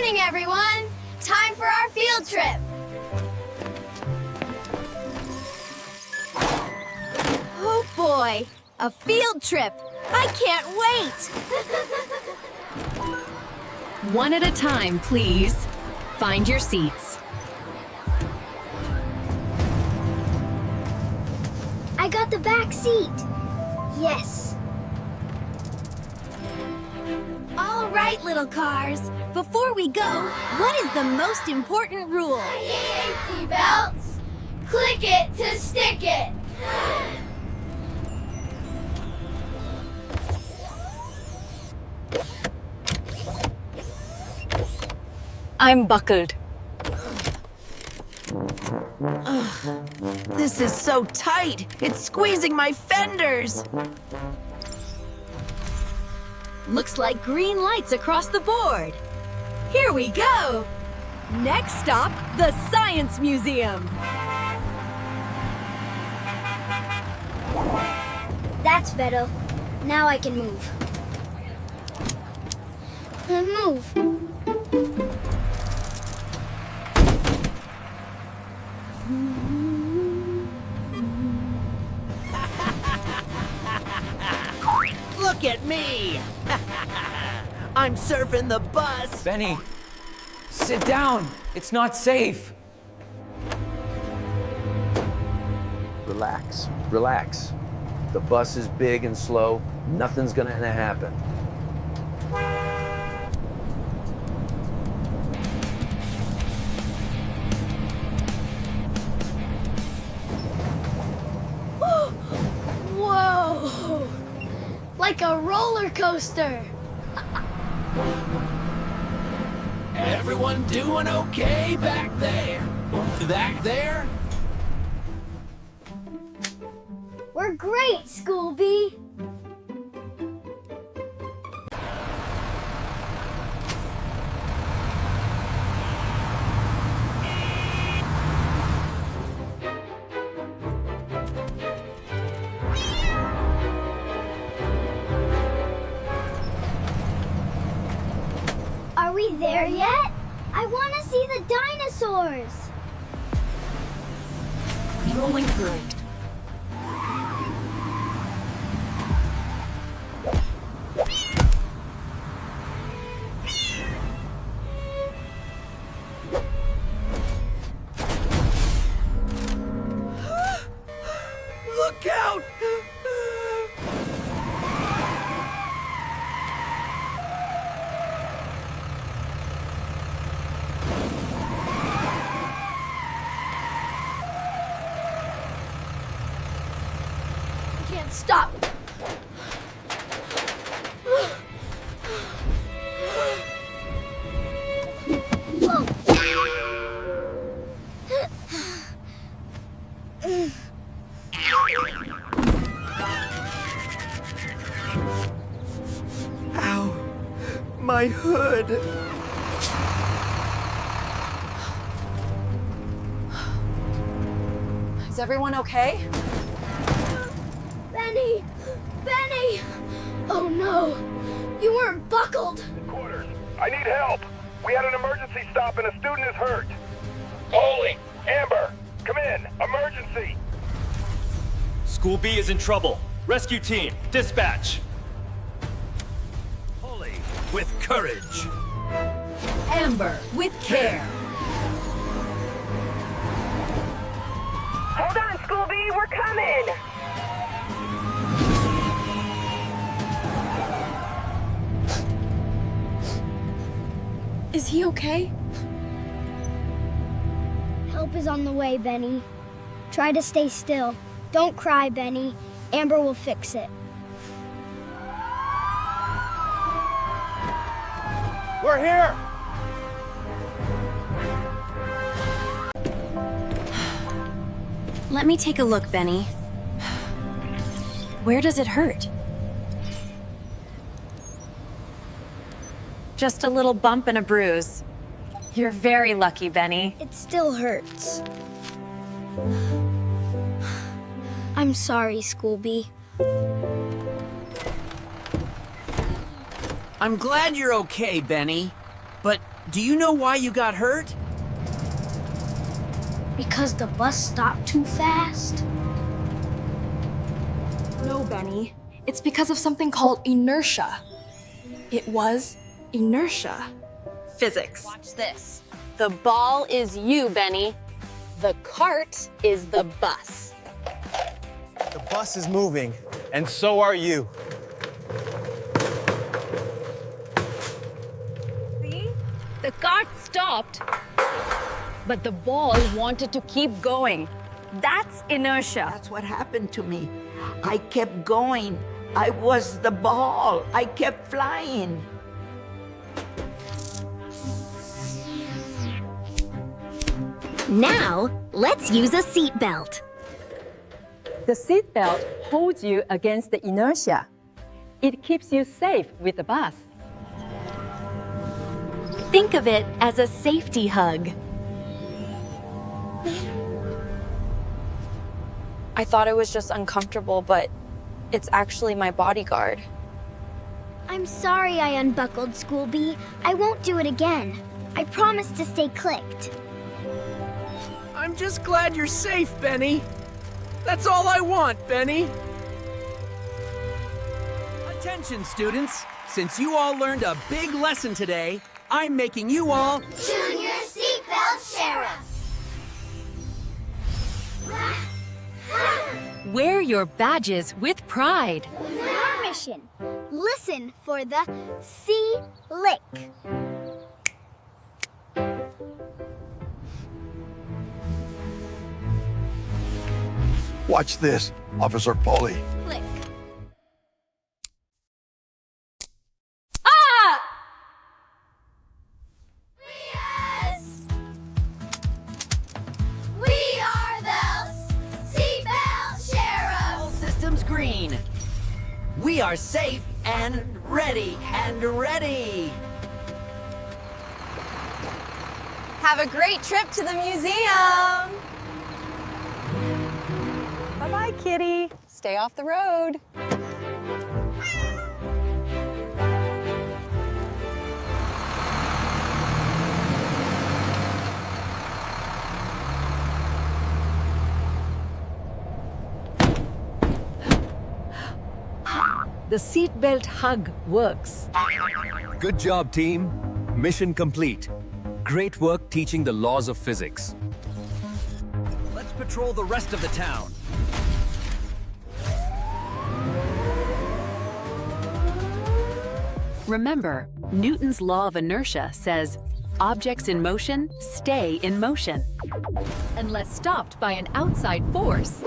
morning, everyone! Time for our field trip! Oh boy, a field trip! I can't wait! One at a time, please. Find your seats. I got the back seat. Yes. All right, little cars. Before we go, what is the most important rule? Seatbelts. Click it to stick it. I'm buckled. This is so tight. It's squeezing my fenders. Looks like green lights across the board. Here we go. Next stop, the Science Museum. That's better. Now I can move. Move. Look at me! I'm surfing the bus! Benny, sit down. It's not safe. Relax, relax. The bus is big and slow. Nothing's gonna happen. Whoa! Like a roller coaster. Everyone doing okay back there? Back there? We're great, Scooby. Are we there yet? I want to see the dinosaurs. Rolling through. Look out! Can't stop. Ow! My hood! Is everyone okay? Benny! Benny! Oh no! You weren't buckled! Quarters, I need help. We had an emergency stop and a student is hurt. Poli, Amber, come in. Emergency. School B is in trouble. Rescue team, dispatch. Poli, with courage. Amber, with care. Hold on, School B, we're coming! Is he okay? Help is on the way, Benny. Try to stay still. Don't cry, Benny. Amber will fix it. We're here. Let me take a look, Benny. Where does it hurt? Just a little bump and a bruise. You're very lucky, Benny. It still hurts. I'm sorry, Scooby. I'm glad you're okay, Benny. But Do you know why you got hurt? Because the bus stopped too fast? No, Benny. It's because of something called inertia. It was inertia. Physics. Watch this. The ball is you, Benny. The cart is the bus. The bus is moving, and so are you. See? The cart stopped, but the ball wanted to keep going. That's inertia. That's what happened to me. I kept going. I was the ball. I kept flying. Now, let's use a seatbelt. The seatbelt holds you against the inertia. It keeps you safe with the bus. Think of it as a safety hug. I thought it was just uncomfortable, but it's actually my bodyguard. I'm sorry I unbuckled, Schoolbee. I won't do it again. I promise to stay clicked. I'm just glad you're safe, Benny. That's all I want, Benny. Attention, students. Since you all learned a big lesson today, I'm making you all Junior Seatbelt Sheriff! Wear your badges with pride. Our mission, listen for the C-lick. Watch this, Officer Poli. Click. Yes! We are the Seatbelt Sheriff! all systems green. We are safe and ready and ready. Have a great trip to the museum! Bye-bye, kitty. Stay off the road. The seatbelt hug works. Good job, team. Mission complete. Great work teaching the laws of physics. Let's patrol the rest of the town. Remember, Newton's law of inertia says, objects in motion stay in motion, unless stopped by an outside force.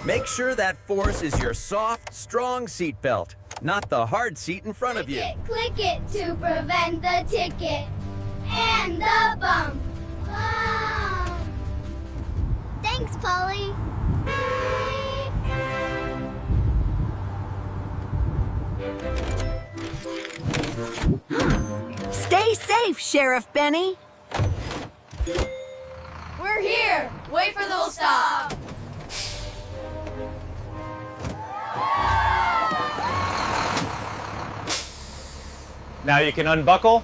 Make sure that force is your soft, strong seatbelt, not the hard seat in front of you. Click it to prevent the ticket and the bump. Wow. Thanks, Polly. Stay safe, Sheriff Benny. We're here! Wait for the stop! Now you can unbuckle